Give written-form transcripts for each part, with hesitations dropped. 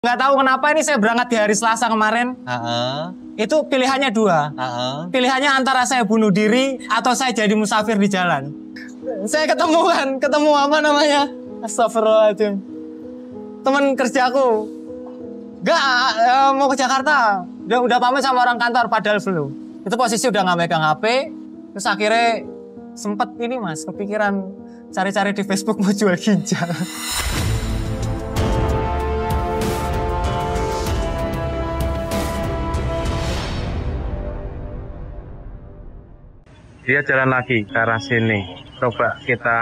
Nggak tahu kenapa ini saya berangkat di hari Selasa kemarin. Itu pilihannya dua. Pilihannya antara saya bunuh diri atau saya jadi musafir di jalan. Saya ketemu apa namanya? Astagfirullahaladzim. Teman kerjaku. Nggak, mau ke Jakarta. Udah pamit sama orang kantor padahal belum. Itu posisi udah nggak megang HP. Terus akhirnya sempet ini mas, kepikiran cari-cari di Facebook mau jual ginjal. Dia jalan lagi ke arah sini. Coba kita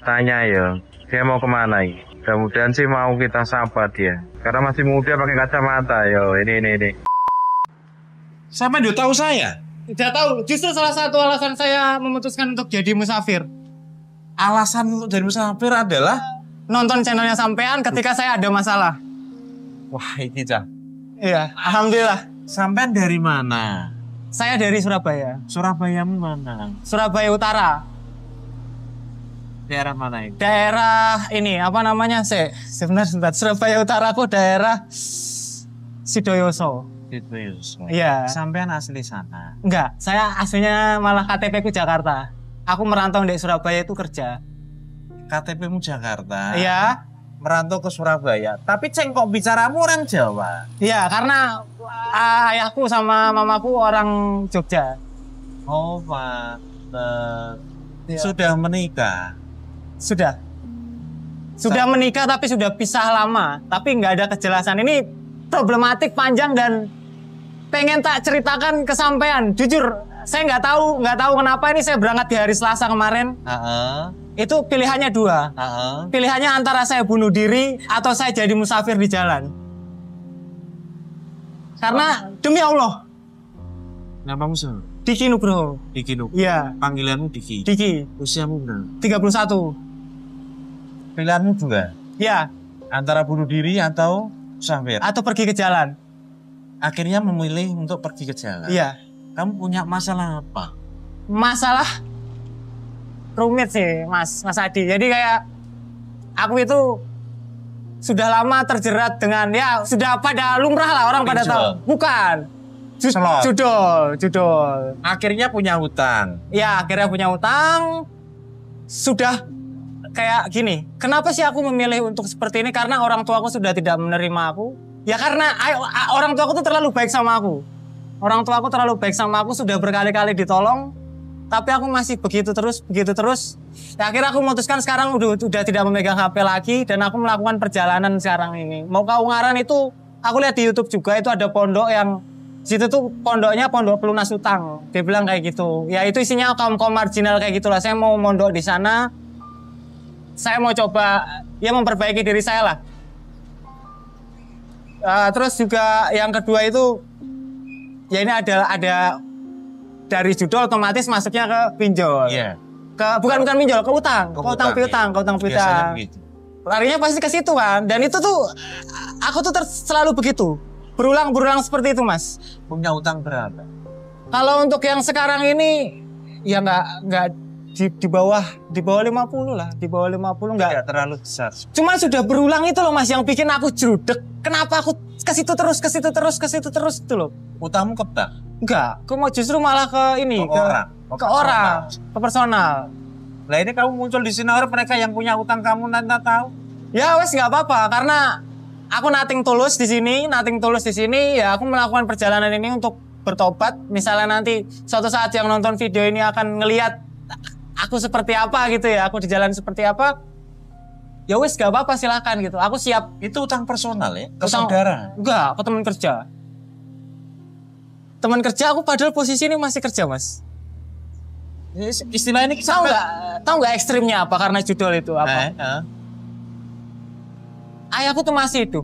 tanya ya, dia mau kemana ya? Mudah-mudahan sih mau kita sapa dia. Karena masih muda pakai kacamata. Yo, ini. Siapa dia tahu saya? Tidak tahu. Justru salah satu alasan saya memutuskan untuk jadi musafir. Alasan untuk jadi musafir adalah nonton channelnya sampean ketika saya ada masalah. wah ini Cah. Iya, alhamdulillah. Sampean dari mana? Saya dari Surabaya. Surabaya mana? Surabaya Utara. Daerah mana itu? Daerah ini apa namanya? Sebentar. Surabaya Utara kok daerah Sidoyoso. Sidoyoso. Iya. Sampean asli sana? Enggak, saya aslinya malah KTP ku Jakarta. Aku merantau di Surabaya itu kerja. KTP-mu Jakarta? Iya. Merantau ke Surabaya. Tapi ceng kok bicaramu orang Jawa? Iya, karena ayahku sama mamaku orang Jogja. Oh, Pak. Ya. Sudah menikah? Sudah menikah tapi sudah pisah lama. Tapi nggak ada kejelasan. Ini problematik panjang dan pengen tak ceritakan ke sampean. Jujur, saya nggak tahu kenapa ini saya berangkat di hari Selasa kemarin. Itu pilihannya dua. Pilihannya antara saya bunuh diri atau saya jadi musafir di jalan. Karena demi Allah. Namamu siapa? Diki Nugroho. Diki Nugroho. Iya. Panggilanmu Diki. Diki. Usiamu berapa? 31. Pilihanmu dua. Iya. Antara bunuh diri atau musafir. Atau pergi ke jalan. Akhirnya memilih untuk pergi ke jalan. Iya. Kamu punya masalah apa? Masalah rumit sih, Mas Adi. Jadi kayak aku itu sudah lama terjerat dengan ya sudah pada lumrah lah orang pada tahu. Bukan. Judul. Akhirnya punya hutang. Ya, akhirnya punya hutang. Sudah kayak gini. Kenapa sih aku memilih untuk seperti ini? Karena orang tuaku sudah tidak menerima aku. Ya karena orang tuaku tuh terlalu baik sama aku. Orang tuaku terlalu baik sama aku, sudah berkali-kali ditolong. Tapi aku masih begitu terus. Ya, akhirnya aku memutuskan sekarang udah tidak memegang HP lagi. Dan aku melakukan perjalanan sekarang ini. Mau ke Ungaran itu, aku lihat di YouTube juga itu ada pondok yang situ tuh pondoknya pondok pelunas utang. Dia bilang kayak gitu. Ya itu isinya kaum-kaum marginal kayak gitulah. Saya mau mondok di sana. Saya mau coba ya memperbaiki diri saya lah. Terus juga yang kedua itu ya ini ada dari judul otomatis masuknya ke pinjol. Iya. Bukan pinjol, ke utang. Ke utang piutang. Larinya pasti ke situ kan. Dan itu tuh aku tuh selalu begitu. Berulang seperti itu, Mas. Punya utang berapa? Kalau untuk yang sekarang ini ya nggak di bawah 50 lah. Di bawah 50 nggak terlalu besar. Cuma sudah berulang itu loh, Mas, yang bikin aku jrudek. Kenapa aku ke situ terus itu loh. Utangmu ke bank? Enggak, aku mau justru malah ke ini, ke orang, ke personal. Lah ini kamu muncul di sini orang mereka yang punya utang kamu nanti tahu. Ya wes nggak apa-apa karena aku nating tulus di sini, ya aku melakukan perjalanan ini untuk bertobat. Misalnya nanti suatu saat yang nonton video ini akan ngelihat aku seperti apa gitu ya, aku di jalan seperti apa. Ya wes nggak apa-apa silakan gitu. Aku siap. Itu utang personal ya? Ke saudara? Enggak, ke teman kerja. Teman kerja aku padahal posisi ini masih kerja, Mas. Istilah ini tahu nggak ekstrimnya apa karena judul itu apa? Ayahku tuh masih hidup.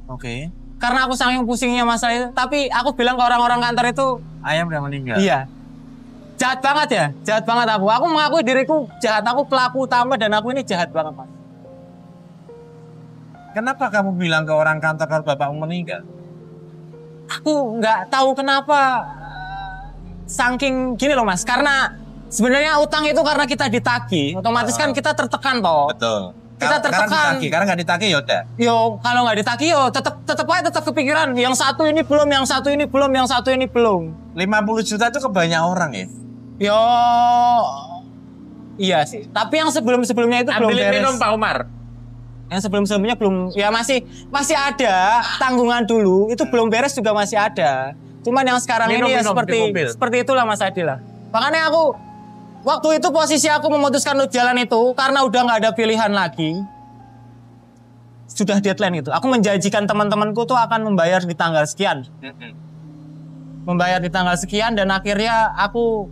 Oke. Karena aku saking pusingnya masalah itu, tapi aku bilang ke orang-orang kantor itu, ayah udah meninggal. Iya. Jahat banget aku. Aku mengakui diriku jahat, aku pelaku utama dan aku ini jahat banget, Mas. Kenapa kamu bilang ke orang kantor kalau bapakmu meninggal? Aku nggak tahu kenapa saking gini loh, Mas. Karena sebenarnya utang itu karena kita ditagih, otomatis kan kita tertekan toh. Betul. kita tertekan. Karena nggak ditagih ya udah. Yo kalau nggak ditagih yo tetap kepikiran. Yang satu ini belum, yang satu ini belum, yang satu ini belum. 50 juta itu ke banyak orang ya. Yo iya sih. Tapi yang sebelumnya itu belum beres. Minum Pak Umar. Yang sebelumnya belum, ya masih ada tanggungan dulu. Itu belum beres juga masih ada. Cuman yang sekarang ini ya seperti itulah Mas Adi lah. Makanya aku waktu itu posisi aku memutuskan untuk jalan itu karena udah nggak ada pilihan lagi. Sudah deadline itu. Aku menjanjikan teman-temanku tuh akan membayar di tanggal sekian. Membayar di tanggal sekian dan akhirnya aku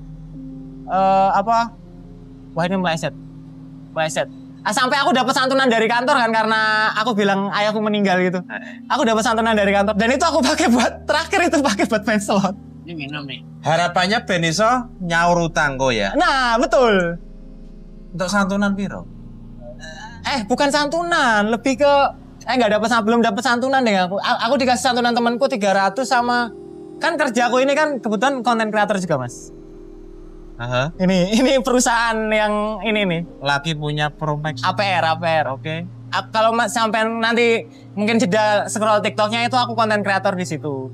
wah ini meleset. Sampai aku dapat santunan dari kantor kan karena aku bilang ayahku meninggal gitu. Aku dapat santunan dari kantor dan itu aku pakai buat terakhir itu pakai buat main slot. Ini minum nih. Harapannya Ben iso nyaur utang kok ya. Nah betul. Untuk santunan piro? Bukan santunan, lebih ke belum dapat santunan deh aku. Aku dikasih santunan temanku 300 sama kan kerjaku ini kan kebetulan konten kreator juga Mas. Aha. Ini perusahaan yang ini nih. Lagi punya Promax. APR. Oke. Kalau Mas sampai nanti mungkin jeda scroll TikToknya itu aku konten kreator di situ.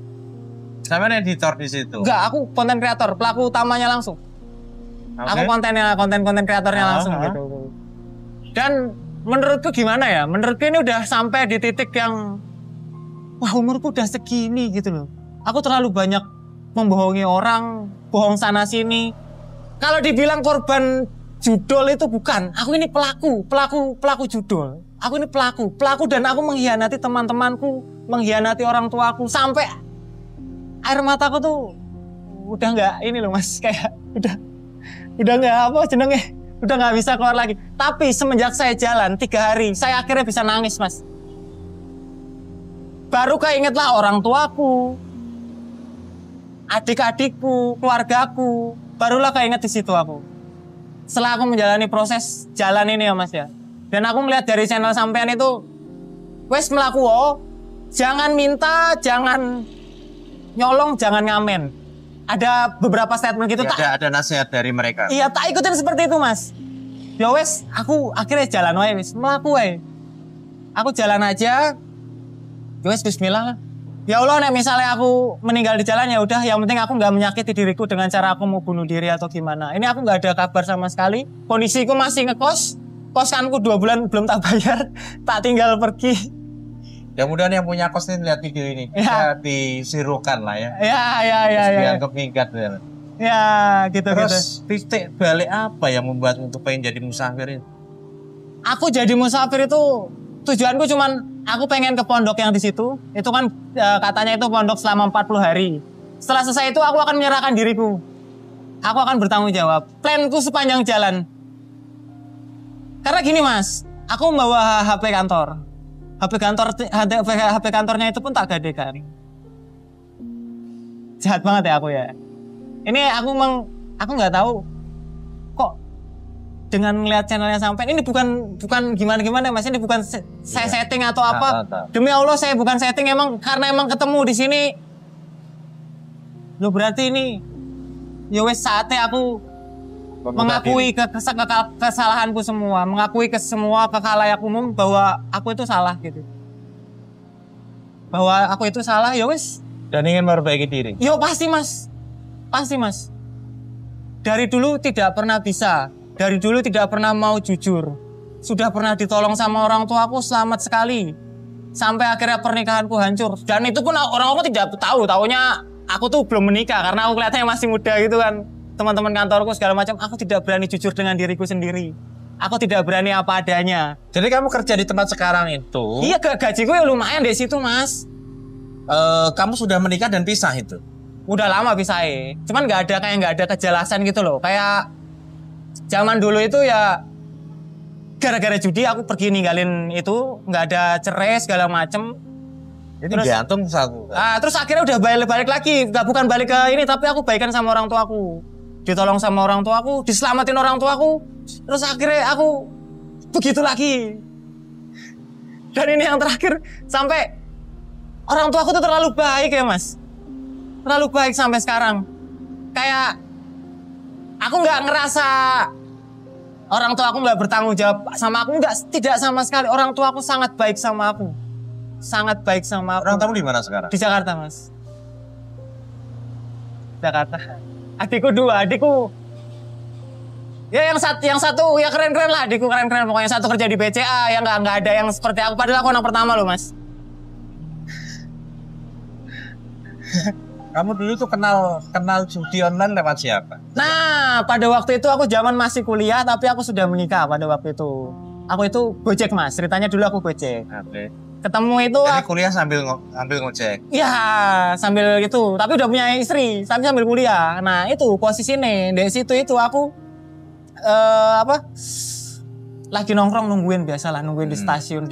Sampai editor di situ. Enggak, aku konten kreator, pelaku utamanya langsung. Okay. Aku konten kreatornya langsung gitu. Dan menurutku gimana ya? Menurutku ini udah sampai di titik yang wah umurku udah segini gitu loh. Aku terlalu banyak membohongi orang, bohong sana sini. Kalau dibilang korban judul itu bukan, aku ini pelaku judul. Aku ini pelaku dan aku mengkhianati teman-temanku, mengkhianati orang tuaku sampai air mataku tuh udah nggak ini loh Mas, kayak udah nggak udah nggak bisa keluar lagi. Tapi semenjak saya jalan 3 hari, saya akhirnya bisa nangis Mas. Baru keingetlah orang tuaku, adik-adikku, keluargaku. Barulah keinget di situ aku. Setelah aku menjalani proses jalan ini ya Mas ya. Dan aku melihat dari channel sampean itu, wes melaku jangan minta, jangan nyolong, jangan ngamen. Ada beberapa statement gitu. Ya, ada nasihat dari mereka. Iya, tak ikutin seperti itu Mas. Ya wes, aku akhirnya jalan wae wes, melaku wae. Aku jalan aja. Ya wes bismillah lah. Ya Allah, nek misalnya aku meninggal di jalan ya udah, yang penting aku nggak menyakiti diriku dengan cara aku mau bunuh diri atau gimana. Ini aku nggak ada kabar sama sekali. Kondisiku masih ngekos, kosanku 2 bulan belum tak bayar, tak tinggal pergi. Ya mudah-mudahan yang punya kos nih lihat video ini, ya disirukan lah ya. Ya. Dianggap minggat ya. Ya, gitu. Terus titik balik apa yang membuat untuk pengen jadi musafir itu? Aku jadi musafir itu tujuanku cuman aku pengen ke pondok yang di situ. Itu kan katanya itu pondok selama 40 hari. Setelah selesai itu aku akan menyerahkan diriku. Aku akan bertanggung jawab. Planku sepanjang jalan. Karena gini Mas, aku membawa HP kantor. HP kantornya itu pun tak gadekan. Jahat banget ya aku ya. Ini aku nggak tahu kok dengan melihat channelnya sampai ini bukan gimana Mas, ini bukan saya setting atau apa. Demi Allah saya bukan setting, emang karena emang ketemu di sini. Lo berarti ini ya wes saatnya aku mengakui kesalahanku semua, mengakui ke semua khalayak umum bahwa aku itu salah gitu. Bahwa aku itu salah ya wes. Dan ingin memperbaiki diri. Yo pasti Mas. Dari dulu tidak pernah bisa. Dari dulu tidak pernah mau jujur. Sudah pernah ditolong sama orang tuaku selamat sekali. Sampai akhirnya pernikahanku hancur. Dan itu pun orang-orang tidak tahu. Taunya aku tuh belum menikah karena aku kelihatannya masih muda gitu kan. Teman-teman kantorku segala macam. Aku tidak berani jujur dengan diriku sendiri. Aku tidak berani apa adanya. Jadi kamu kerja di tempat sekarang itu? Iya, gajiku ya lumayan di situ Mas. Kamu sudah menikah dan pisah itu? Udah lama pisah. Cuman nggak ada kejelasan gitu loh. Kayak zaman dulu itu ya gara-gara judi aku pergi ninggalin itu, nggak ada cerai segala macem. Ini gantung aku. Terus akhirnya udah balik lagi, bukan balik ke ini tapi aku baikan sama orang tuaku, ditolong sama orang tuaku, diselamatin orang tuaku, terus akhirnya aku begitu lagi. Dan ini yang terakhir sampai orang tuaku tuh terlalu baik ya Mas, terlalu baik sampai sekarang. Kayak aku nggak ngerasa Orang tua aku nggak bertanggung jawab sama aku, tidak sama sekali. Orang tua aku sangat baik sama aku. Sangat baik sama aku. Orang tamu di mana sekarang? Di Jakarta, Mas. Jakarta. Adikku 2, adikku ya yang satu ya keren-keren lah, adikku keren-keren. Pokoknya satu kerja di BCA, yang nggak ada yang seperti aku. Padahal aku anak pertama loh, Mas. Kamu dulu tuh kenal judi online lewat siapa? Nah, pada waktu itu aku zaman masih kuliah, tapi aku sudah menikah pada waktu itu. Aku itu Gojek, Mas. Ceritanya dulu aku Gojek. Oke. Ketemu itu Jadi kuliah sambil ngojek. ya sambil gitu, tapi udah punya istri, tapi sambil kuliah. Nah itu posisinya di situ itu aku lagi nongkrong nungguin biasalah, nungguin di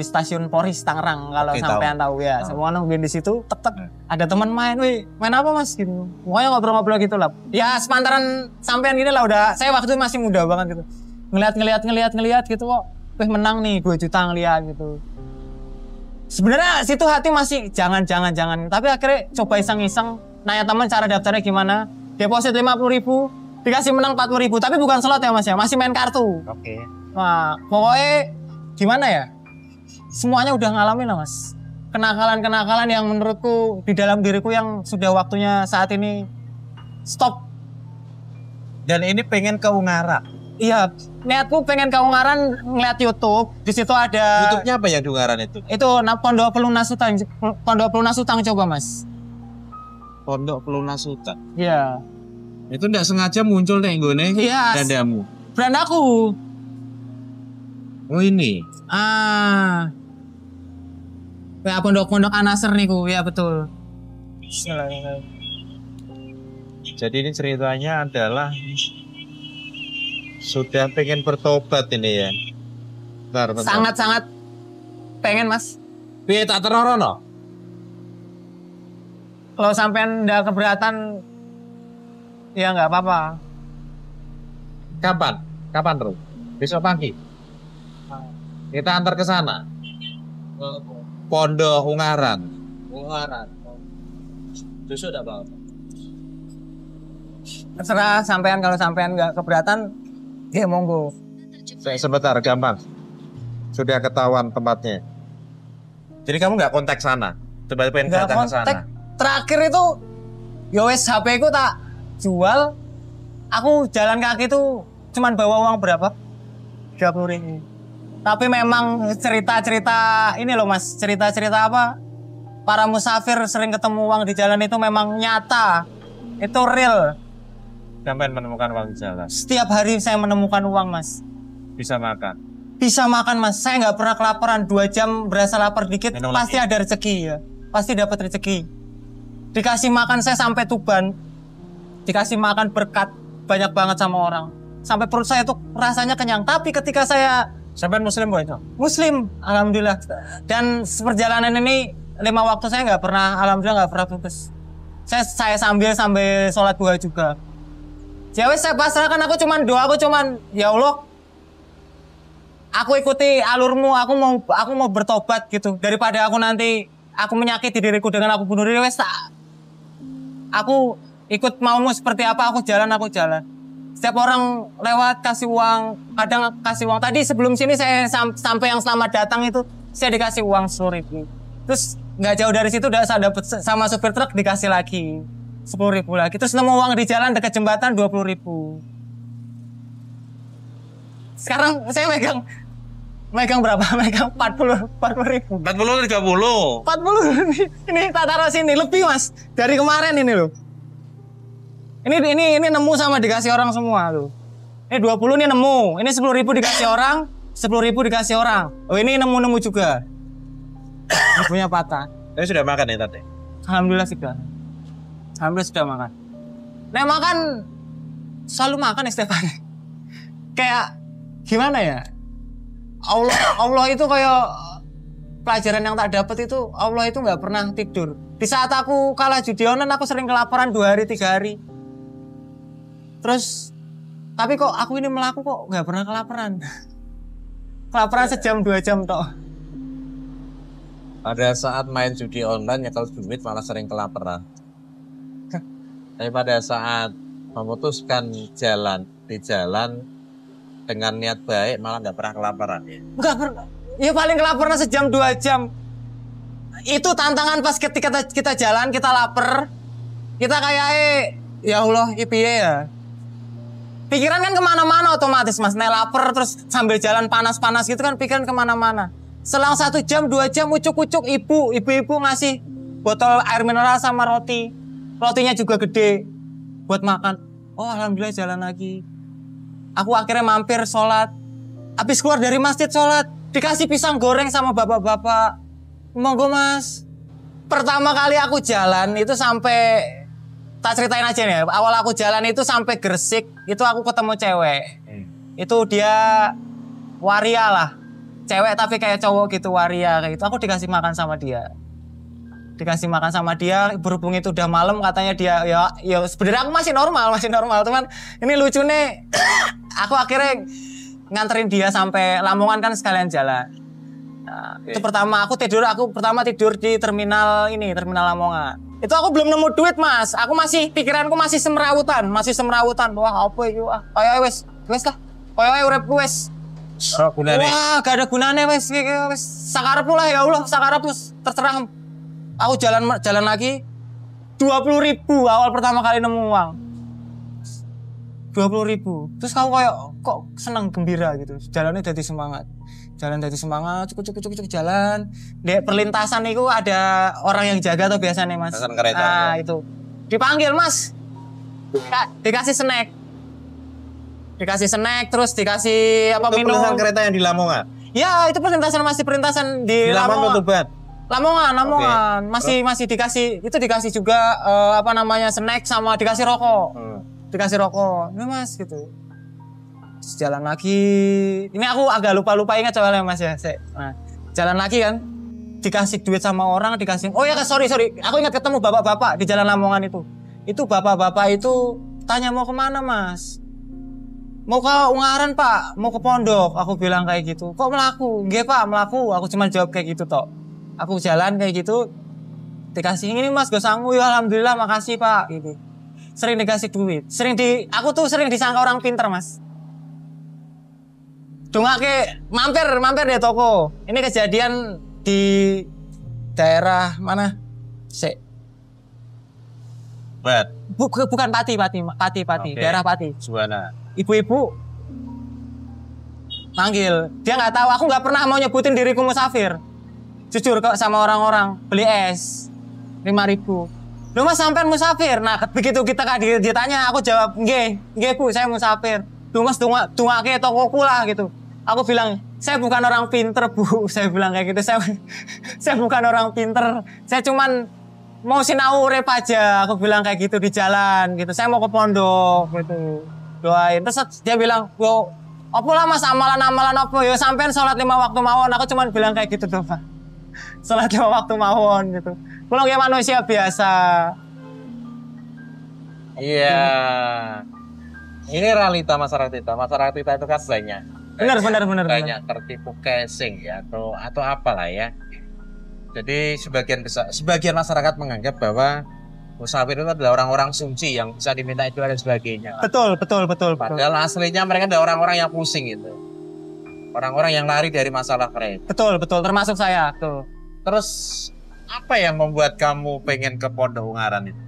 stasiun Poris Tangerang kalau sampean tahu ya. Semua nungguin di situ, tek ada teman main, wih main apa Mas gitu. Pokoknya ngobrol-ngobrol gitu lah. Ya sepantaran sampean gini lah, udah saya waktu itu masih muda banget gitu. Ngeliat gitu kok, wih menang nih 2 juta ngeliat gitu. Sebenarnya situ hati masih jangan. Tapi akhirnya coba iseng-iseng nanya teman cara daftarnya gimana. Deposit 50.000, dikasih menang 40.000. Tapi bukan slot ya Mas ya, masih main kartu. Oke. Nah, pokoknya gimana ya? Semuanya udah ngalamin lah Mas. Kenakalan-kenakalan yang menurutku di dalam diriku yang sudah waktunya saat ini stop. Dan ini pengen ke Ungaran. Iya, niatku pengen ke Ungaran ngeliat YouTube. Di situ ada YouTube-nya apa yang di Ungaran itu? itu Pondok Pelunas Utang coba Mas. Pondok Pelunas Utang. Iya. Itu enggak sengaja muncul nih nggone dandamu. Brand aku. Oh ini. Ya Pondok Anasir niku, ya betul. Jadi ini ceritanya adalah sudah pengen bertobat ini ya. Bentar. Sangat-sangat pengen Mas. Piye tak terorono? Kalau sampean ndak keberatan ya nggak apa-apa. Kapan Ru? Besok pagi. Kita antar ke sana. Pondok Ungaran. Besok udah apa-apa. Terserah sampean, kalau sampean nggak keberatan, ya monggo. Sebentar, gampang. Sudah ketahuan tempatnya. Jadi kamu nggak kontak sana? Tiba-tiba pengen Nggak datang ke kontak. sana. Terakhir itu, yowes HP ku tak jual. Aku jalan kaki tuh cuman bawa uang berapa? 20.000. Tapi memang cerita-cerita ini loh Mas, cerita-cerita apa? Para musafir sering ketemu uang di jalan itu memang nyata. Itu real. Sampai menemukan uang di jalan. Setiap hari saya menemukan uang Mas. Bisa makan. Bisa makan Mas, saya nggak pernah kelaparan. 2 jam berasa lapar dikit, Minum pasti lagi. ada rezeki ya. Pasti dapat rezeki. Dikasih makan saya sampai Tuban. Dikasih makan berkat banyak banget sama orang. Sampai perut saya tuh rasanya kenyang. Tapi ketika saya Sampai Muslim boy itu? Muslim, alhamdulillah. Dan seperjalanan ini 5 waktu saya nggak pernah, alhamdulillah nggak pernah putus. Saya sambil sholat duha juga. Ya wes saya pasrahkan, aku cuman ya Allah, aku ikuti alurmu, aku mau bertobat gitu. Daripada aku nanti aku menyakiti diriku dengan aku bunuh diri, wes aku ikut maumu seperti apa, aku jalan. Setiap orang lewat kasih uang, kadang kasih uang. Tadi sebelum sini saya sampai yang selamat datang itu saya dikasih uang 10.000. Terus nggak jauh dari situ udah saya dapet sama supir truk dikasih lagi 10.000 lagi. Terus nemu uang di jalan dekat jembatan 20.000. Sekarang saya megang berapa? Megang 40.000. 40 30. 40. Ini tak taruh sini lebih Mas dari kemarin ini loh. Ini nemu sama dikasih orang semua tuh. Ini 20 nih nemu. Ini 10.000 dikasih orang, 10.000 dikasih orang. Oh ini nemu juga. Ibunya patah. Tapi sudah makan ya tadi? Alhamdulillah sudah. Alhamdulillah sudah makan. Nah makan selalu makan setiap hari. Kayak gimana ya? Allah itu kayak pelajaran yang tak dapat itu, Allah itu nggak pernah tidur. Di saat aku kalah judi online aku sering kelaparan 2 hari 3 hari. Terus tapi kok aku ini melaku kok nggak pernah kelaparan. Kelaparan sejam 2 jam toh. Pada saat main judi online ya kalau duit malah sering kelaparan. Tapi pada saat memutuskan jalan di jalan dengan niat baik malah nggak pernah kelaparan ya? Enggak pernah. Ya paling kelaparan sejam 2 jam. Itu tantangan pas ketika kita jalan, kita lapar. Kita kayak ya Allah, piye ya. Pikiran kan kemana-mana otomatis mas. Nek lapar terus sambil jalan panas-panas gitu kan pikiran kemana-mana. Selang 1 jam 2 jam ucuk-ucuk ibu-ibu ngasih botol air mineral sama roti. Rotinya juga gede buat makan. Oh alhamdulillah jalan lagi. Aku akhirnya mampir sholat. Habis keluar dari masjid sholat, dikasih pisang goreng sama bapak-bapak. Monggo mas. Pertama kali aku jalan itu sampai, tak ceritain aja nih. Awal aku jalan itu sampai Gresik, itu aku ketemu cewek. Itu dia waria lah. Cewek tapi kayak cowok gitu, waria kayak gitu. Aku dikasih makan sama dia. Berhubung itu udah malam katanya dia ya sebenarnya aku masih normal teman. Ini lucu nih. Aku akhirnya nganterin dia sampai Lamongan kan sekalian jalan. Nah, itu aku pertama tidur di terminal Lamongan. Itu aku belum nemu duit mas. Pikiranku masih semrawutan. Wah apa itu? Ayo wes lah. Ayo urip wes. Wah gak ada gunanya wes. Sakarepmu lah ya Allah, sakarepmu terserah. Aku jalan lagi 20.000 awal pertama kali nemu uang. 20.000. Terus kau kok senang gembira gitu. Jalannya jadi semangat. Cukup jalan. Di perlintasan itu ada orang yang jaga tuh biasanya mas. Kereta. Nah itu dipanggil mas. Dikasih snack terus dikasih apa minum. Perlintasan kereta yang di Lamongan. Ya itu perlintasan di Lamongan. Lamongan. Okay. Masih dikasih juga snack sama dikasih rokok. Dikasih rokok. Ini mas gitu. Terus jalan lagi. Ini aku agak lupa ingat soalnya mas ya. Nah, jalan lagi kan. Dikasih duit sama orang, oh ya sorry. Aku ingat ketemu bapak-bapak di jalan Lamongan itu. Itu bapak-bapak itu tanya mau kemana mas? Mau ke Ungaran pak, mau ke Pondok. Aku bilang kayak gitu. Kok melaku? Nggih pak, melaku. Aku cuma jawab kayak gitu toh. Aku jalan kayak gitu, dikasih ini mas, gak sanggup ya alhamdulillah makasih pak gitu. Sering dikasih duit, aku tuh sering disangka orang pinter mas. Dongake mampir deh toko. Ini kejadian di daerah mana? Bukan Pati. Okay. Daerah Pati. Suwana. Ibu-ibu manggil, dia nggak tahu, aku nggak pernah mau nyebutin diriku musafir. Jujur kok sama orang-orang beli es 5.000. Lu mas sampean musafir. Nah begitu kita ditanya aku jawab nggih bu saya musafir. Lu mas dungake tokoku lah gitu. Aku bilang saya bukan orang pinter bu. Saya bilang kayak gitu. Saya bukan orang pinter. Saya cuman mau sinau urip aja. Aku bilang kayak gitu di jalan gitu. Saya mau ke pondok gitu. Doain. Terus dia bilang apa lah mas amalan apa ya sampean sholat 5 waktu mawon. Aku cuman bilang kayak gitu doh pak. Sholat 5 waktu mawon gitu. Kalau kayak manusia biasa. Iya. Ini realita masyarakat kita. Masyarakat kita itu kan banyak. Banyak tertipu casing ya atau apalah ya. Jadi sebagian masyarakat menganggap bahwa musafir itu adalah orang-orang suci yang bisa diminta itu dan sebagainya. Betul. Padahal aslinya mereka adalah orang-orang yang pusing gitu. Orang-orang yang lari dari masalah mereka. Betul, termasuk saya. Betul. Terus apa yang membuat kamu pengen ke Pondok Ungaran itu?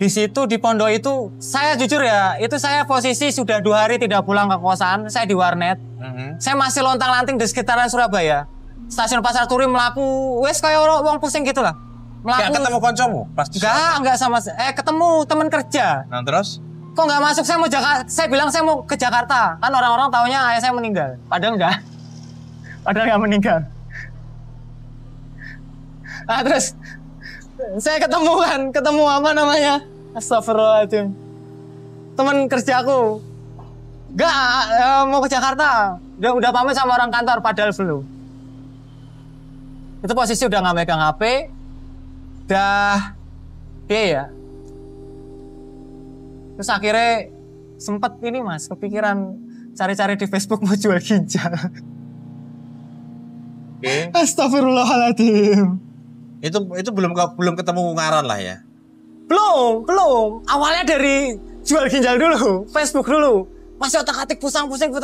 Di situ di pondok itu saya jujur ya, itu saya posisi sudah 2 hari tidak pulang ke kosan, saya di warnet. Saya masih lontang-lanting di sekitaran Surabaya. Stasiun Pasar Turi melaku, wes kayak orang pusing gitu lah. Gak ketemu koncomu? Enggak sama ketemu teman kerja. Nah terus? Kok nggak masuk? Saya bilang saya mau ke Jakarta. Kan orang-orang taunya ayah saya meninggal. Padahal enggak. Padahal nggak meninggal. Nah terus saya ketemu apa namanya? Astagfirullahaladzim. Teman kerjaku. Enggak mau ke Jakarta. Udah pamit sama orang kantor padahal belum. Itu posisi udah nggak megang HP. Ya. Terus akhirnya sempet ini mas, kepikiran cari-cari di Facebook mau jual ginjal. Okay. Astagfirullahaladzim. Itu belum ketemu Ungaran lah ya? Belum. Awalnya dari jual ginjal dulu, Facebook dulu. masih otak-atik pusing-pusing,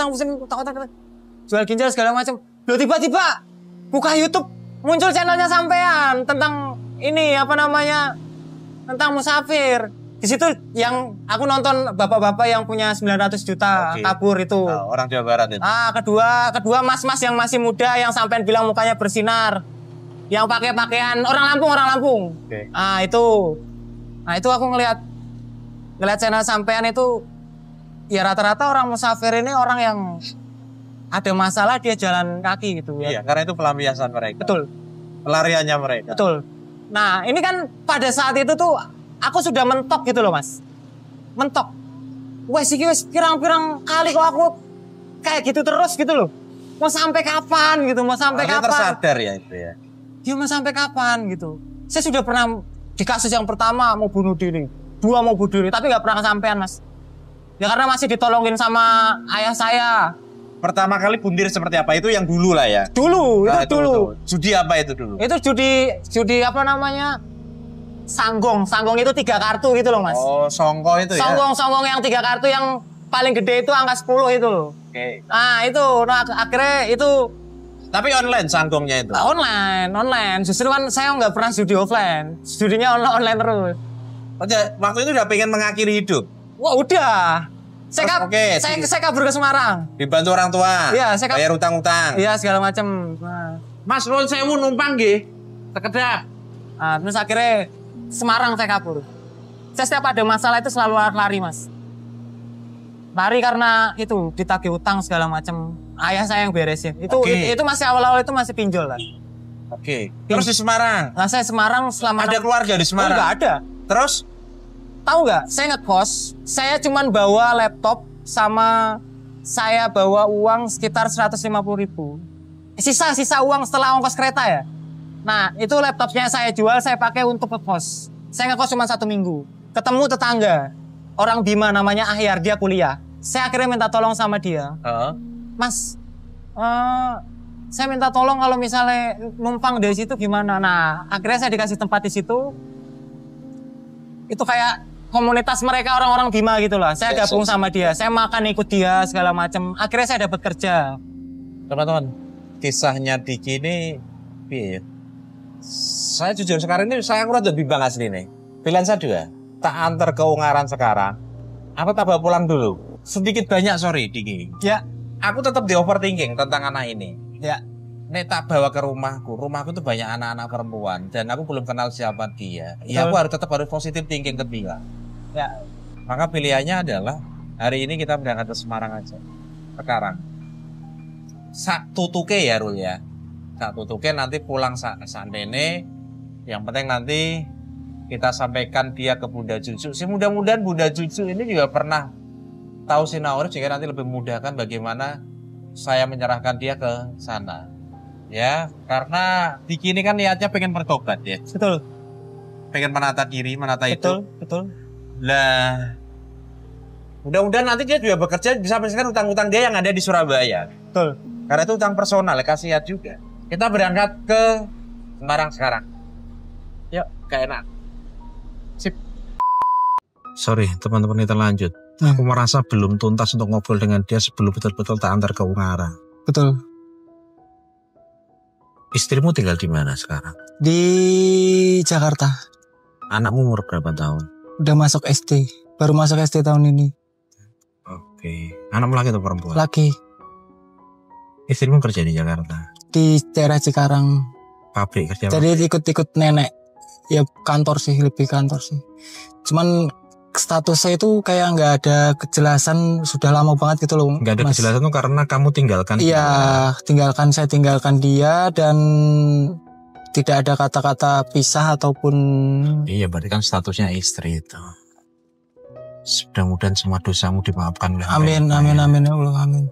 otak-atik. Jual ginjal segala macam. Loh tiba-tiba buka YouTube muncul channelnya sampean tentang ini apa namanya? Tentang musafir. Di situ yang aku nonton bapak-bapak yang punya 900 juta kabur itu. Orang Jawa Barat itu. Kedua mas-mas yang masih muda yang sampean bilang mukanya bersinar. Yang pakai pakaian orang Lampung. Itu aku ngelihat channel sampean itu ya rata-rata orang musafir ini orang yang ada masalah dia jalan kaki gitu ya. Iya, karena itu pelampiasan mereka. Betul. Pelariannya mereka. Betul. Nah, ini kan pada saat itu tuh aku sudah mentok gitu loh, Mas. Mentok. Wes pirang-pirang kali kok aku kayak gitu terus gitu loh. Mau sampai kapan gitu? Mau sampai kapan? Tersadar ya itu ya. Dia mau sampai kapan gitu. Saya sudah pernah di kasus yang pertama mau bunuh diri, 2 mau bunuh diri, tapi nggak pernah kesampean, Mas. Ya karena masih ditolongin sama ayah saya. Pertama kali bundir seperti apa? Itu yang dulu lah ya? Dulu, dulu. Judi apa itu dulu? Itu judi apa namanya? Sanggong itu 3 kartu gitu loh, Mas. Oh, songko itu ya? Songgong yang 3 kartu yang paling gede itu angka 10 itu loh. Oke. Nah itu, akhirnya itu. Tapi online sanggongnya itu? Online. Justru kan saya nggak pernah judi offline. Judinya online terus. Waktu itu udah pengen mengakhiri hidup? Wah udah. Saya kabur ke Semarang. Dibantu orang tua? Iya, bayar utang-utang? Iya, segala macam. Nah. Mas, Ron, saya mau numpang nggih. Sekedap. Nah, terus akhirnya Semarang saya kabur. Saya setiap ada masalah itu selalu lari, Mas. Lari karena itu ditagih utang segala macam. Ayah saya yang beresin. Itu masih awal-awal itu masih pinjol lah. Oke. Terus di Semarang? Nah, saya Semarang selama... Ada keluarga di Semarang? Enggak ada. Terus? Tahu nggak? Saya ngekos. Saya cuman bawa laptop sama saya bawa uang sekitar 150.000. Sisa uang setelah ongkos kereta ya. Nah, itu laptopnya saya jual, saya pakai untuk ngekos. Saya ngekos cuma 1 minggu. Ketemu tetangga, orang Bima namanya Ahyar, dia kuliah. Saya akhirnya minta tolong sama dia. Mas, saya minta tolong kalau misalnya numpang dari situ gimana? Nah, akhirnya saya dikasih tempat di situ. Itu kayak komunitas mereka orang-orang Bima gitu lah. Saya gabung sama dia. Saya makan ikut dia segala macam. Akhirnya saya dapat kerja. Teman-teman, kisahnya Diki ini saya jujur sekarang ini saya kurang bimbang asli nih. Pilihan saya 2. Tak antar ke Ungaran sekarang. Aku tak bawa pulang dulu. Sedikit banyak sorry Diki. Ya. Aku tetap di overthinking tentang anak ini. Ya. Nek tak bawa ke rumahku tuh banyak anak-anak perempuan dan aku belum kenal siapa dia. Ya aku tetap harus positif thinking ke dia. Ya. Maka pilihannya adalah hari ini kita berangkat ke Semarang aja. Sekarang. Sak tutuke ya Rul ya. Sak tutuke nanti pulang sandene. Yang penting nanti kita sampaikan dia ke Bunda Juju. Mudah-mudahan Bunda Juju ini juga pernah tahu Sinaurif sehingga nanti lebih memudahkan bagaimana saya menyerahkan dia ke sana. Ya, karena Diki ini kan niatnya pengen bertobat ya. Betul. Pengen menata diri, menata betul, itu. Betul. Lah, mudah-mudahan nanti dia juga bekerja bisa menyelesaikan utang-utang dia yang ada di Surabaya. Betul. Karena itu utang personal, kasihan juga. Kita berangkat ke Semarang sekarang. Yuk, gak enak. Sip. Sorry, teman-teman kita lanjut. Aku merasa belum tuntas untuk ngobrol dengan dia sebelum betul-betul tak antar ke Ungaran. Betul. Istrimu tinggal di mana sekarang? Di Jakarta. Anakmu umur berapa tahun? Udah masuk SD. Baru masuk SD tahun ini. Oke. Anakmu laki atau perempuan? Laki. Istrimu kerja di Jakarta? Di daerah Cikarang. Pabrik kerja? Jadi ikut nenek. Ya kantor sih, lebih kantor sih. Cuman statusnya itu kayak nggak ada kejelasan, sudah lama banget gitu loh. Nggak ada kejelasan tuh karena kamu tinggalkan dia? Iya, saya tinggalkan dia dan tidak ada kata-kata pisah ataupun... Iya, berarti kan statusnya istri itu. Mudah-mudahan semua dosamu dimaafkan. Amin ya Allah, amin.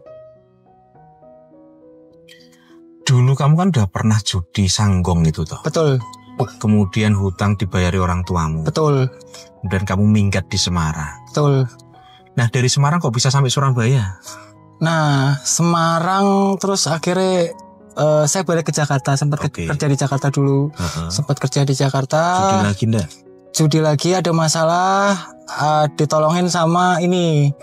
Dulu kamu kan udah pernah judi sanggong itu toh? Betul. Kemudian hutang dibayari orang tuamu. Betul. Dan kamu minggat di Semarang. Betul. Nah dari Semarang kok bisa sampai Surabaya? Nah Semarang terus akhirnya saya balik ke Jakarta. Sempat kerja di Jakarta dulu. Sempat kerja di Jakarta. Judi lagi enggak? Judi lagi, ada masalah. Ditolongin sama ini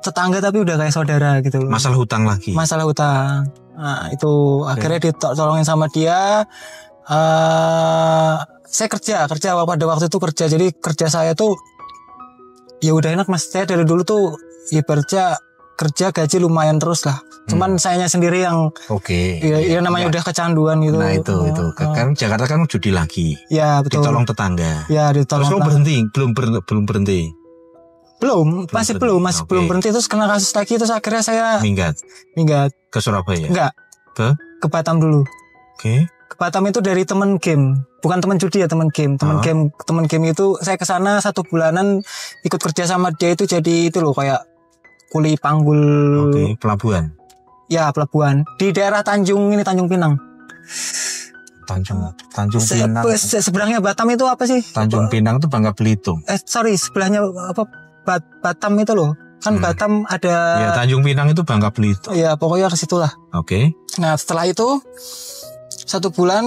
tetangga tapi udah kayak saudara gitu loh. Masalah hutang lagi. Masalah hutang. Nah, itu akhirnya ditolongin sama dia. Saya kerja pada waktu itu kerja. Jadi kerja saya tuh ya udah enak Mas. Saya dari dulu tuh ibaratnya kerja gaji lumayan terus lah. Cuman sayanya sendiri yang ya namanya udah kecanduan gitu. Nah itu kan Jakarta kan judi lagi. Ya betul. Ditolong tetangga. Ya ditolong. Terus lo berhenti? Belum berhenti. Masih belum berhenti. Terus kena kasus lagi, terus akhirnya saya minggat ke Surabaya. Enggak. Ke Batam dulu. Oke. Ke Batam itu dari teman game, bukan teman judi ya, teman game. Teman game itu saya ke sana 1 bulanan ikut kerja sama dia, itu jadi itu loh kayak kuli panggul. Oke, pelabuhan. Ya, pelabuhan di daerah Tanjung Pinang. Tanjung Pinang. Seberangnya Batam itu apa sih? Tanjung Pinang itu Bangka Belitung. Sebelahnya apa? Batam itu loh. Kan Batam ada. Ya, Tanjung Pinang itu Bangka Belitung. Ya, pokoknya ke situlah. Oke. Nah, setelah itu 1 bulan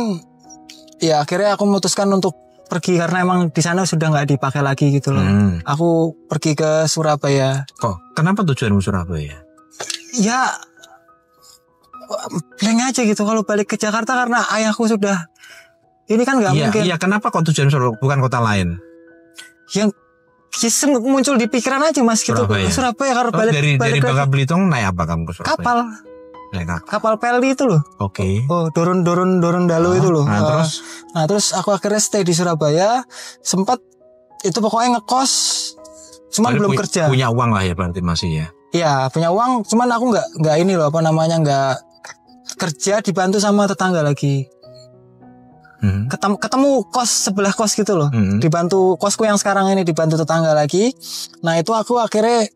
ya akhirnya aku memutuskan untuk pergi karena emang di sana sudah nggak dipakai lagi gitu loh. Aku pergi ke Surabaya. Kok? Kenapa tujuanmu Surabaya? Ya blank aja gitu kalau balik ke Jakarta karena ayahku sudah ini kan nggak mungkin. Iya, kenapa kok tujuan Surabaya bukan kota lain? Yang muncul di pikiran aja Mas gitu. Surabaya kalau balik dari Bangka Belitung naik apa kamu ke Surabaya? Kapal peli itu loh. Oke. Oh, dorun dalu itu loh. Nah, terus aku akhirnya stay di Surabaya. Sempat itu pokoknya ngekos. Cuman belum kerja. Punya uang lah ya berarti masih ya. Iya, punya uang. Cuman aku nggak ini loh nggak kerja, dibantu sama tetangga lagi. Ketemu kos sebelah kos gitu loh. Dibantu kosku yang sekarang ini dibantu tetangga lagi. Nah, itu aku akhirnya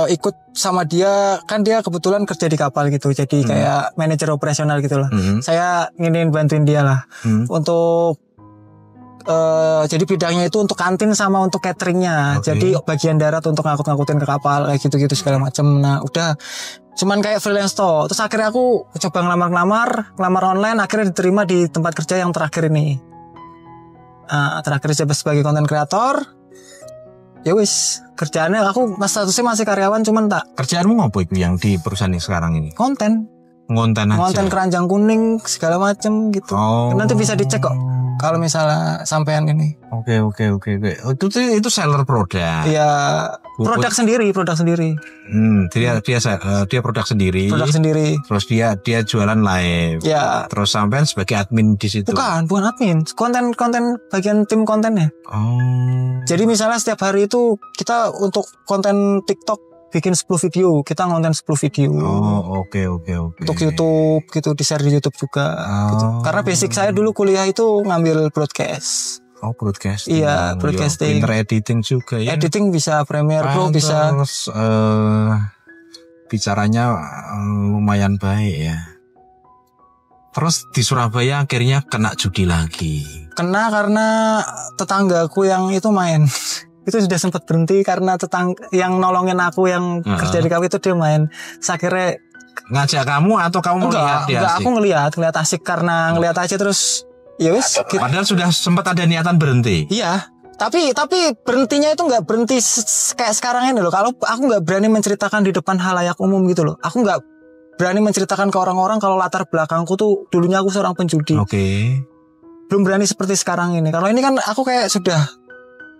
ikut sama dia, kan dia kebetulan kerja di kapal gitu, jadi kayak manajer operasional gitu lah. Saya ingin bantuin dia lah untuk jadi bidangnya itu untuk kantin sama untuk cateringnya. Jadi bagian darat untuk ngangkut-ngangkutin ke kapal kayak gitu-gitu segala macam. Nah udah cuman kayak freelance toh. Terus akhirnya aku coba ngelamar online, akhirnya diterima di tempat kerja yang terakhir ini. Terakhir coba sebagai content creator. Ya wis, kerjaannya aku statusnya masih karyawan, cuman tak. Kerjaanmu apa itu yang di perusahaan yang sekarang ini? Konten aja. Konten keranjang kuning segala macem gitu. Nanti bisa dicek kok kalau misalnya sampean ini. Oke. Itu seller produk. Iya, produk sendiri. Dia produk sendiri. Terus dia jualan live. Ya. Terus sampean sebagai admin di situ. Bukan admin. Konten bagian tim kontennya. Jadi misalnya setiap hari itu kita untuk konten TikTok bikin 10 video, kita ngonten 10 video. Oke. Untuk YouTube gitu, di-share di YouTube juga gitu. Karena basic saya dulu kuliah itu ngambil broadcast. Broadcasting. Iya, broadcasting. Pinter editing juga ya. Editing bisa, Premiere Pro bisa. Terus bicaranya lumayan baik ya. Terus di Surabaya akhirnya kena judi lagi. Kena karena tetanggaku yang itu main. Itu sudah sempat berhenti karena tetangga yang nolongin aku yang kerja di kafe itu dia main. Saya kira ngajak kamu atau kamu melihat dia? Enggak, aku ngelihat asik karena ngelihat aja terus ya wis. Padahal sudah sempat ada niatan berhenti. Iya, tapi berhentinya itu nggak berhenti kayak sekarang ini loh. Kalau aku nggak berani menceritakan di depan halayak umum gitu loh. Aku nggak berani menceritakan ke orang-orang kalau latar belakangku tuh dulunya aku seorang penjudi. Belum berani seperti sekarang ini. Kalau ini kan aku kayak sudah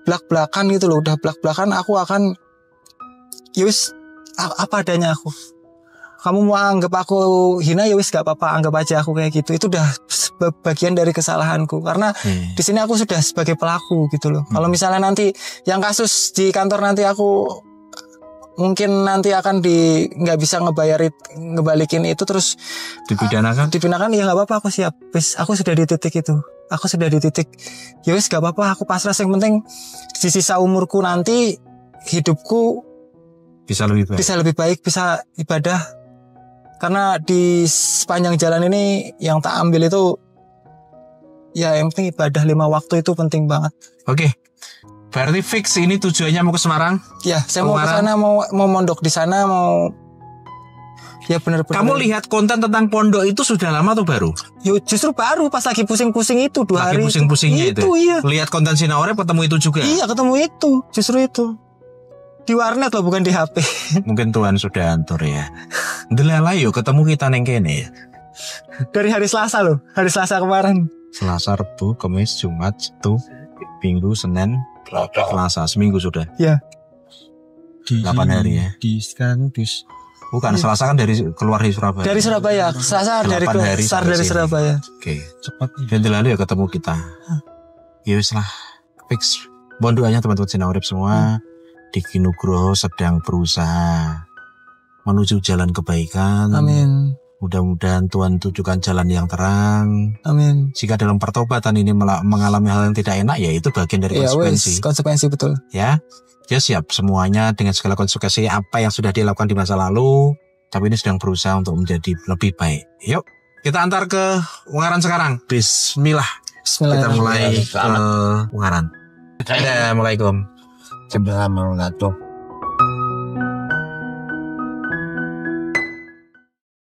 belak-belakan gitu loh, udah belak-belakan aku akan yus apa adanya aku. Kamu mau anggap aku hina ya wis gak apa-apa, anggap aja aku kayak gitu. Itu udah bagian dari kesalahanku karena di sini aku sudah sebagai pelaku gitu loh. Kalau misalnya nanti yang kasus di kantor nanti aku mungkin nanti akan nggak bisa ngebalikin itu terus dipidanakan ya nggak apa-apa, aku siap. Wis aku sudah di titik itu. Aku sudah di titik ya wis gak apa-apa, aku pasrah. Yang penting di sisa umurku nanti hidupku bisa lebih baik, bisa ibadah. Karena di sepanjang jalan ini yang tak ambil itu ya yang penting ibadah 5 waktu itu penting banget. Oke. Berarti fix ini tujuannya mau ke Semarang? Ya, saya mau ke sana, mau mondok di sana, mau ya benar-benar. Kamu lihat konten tentang pondok itu sudah lama atau baru? Yo justru baru pas lagi pusing-pusing itu 2 hari. Lagi pusing-pusingnya itu. Iya. Lihat konten Sinaorep ketemu itu juga. Iya, ketemu itu. Justru itu. Di warnet loh, bukan di HP. Mungkin Tuhan sudah atur ya. Delala yuk ketemu kita neng kene ya. Dari hari Selasa loh, hari Selasa kemarin. Selasa, Rabu, Kamis, Jumat, Sabtu, Minggu, Senin, Selasa, seminggu sudah. Ya. 8 hari ya. Bukan, Selasa kan dari keluar dari Surabaya. Dari Surabaya, Selasa dari 8 hari keluar sampai dari sini. Surabaya. Oke, cepat. Dan lalu ya ketemu kita. Ya wis lah, fix. Mohon doanya teman-teman Sinau Urip semua. Diki Nugroho sedang berusaha menuju jalan kebaikan. Amin. Mudah-mudahan Tuhan tunjukkan jalan yang terang. Amin. Jika dalam pertobatan ini mengalami hal yang tidak enak, ya itu bagian dari Ya konsekuensi. wes, konsekuensi betul. Ya, dia siap semuanya dengan segala konsekuensi apa yang sudah dilakukan di masa lalu. Tapi ini sedang berusaha untuk menjadi lebih baik. Yuk, kita antar ke Ungaran sekarang. Bismillah. Kita mulai ke Ungaran. Assalamualaikum. Sebelum mengatur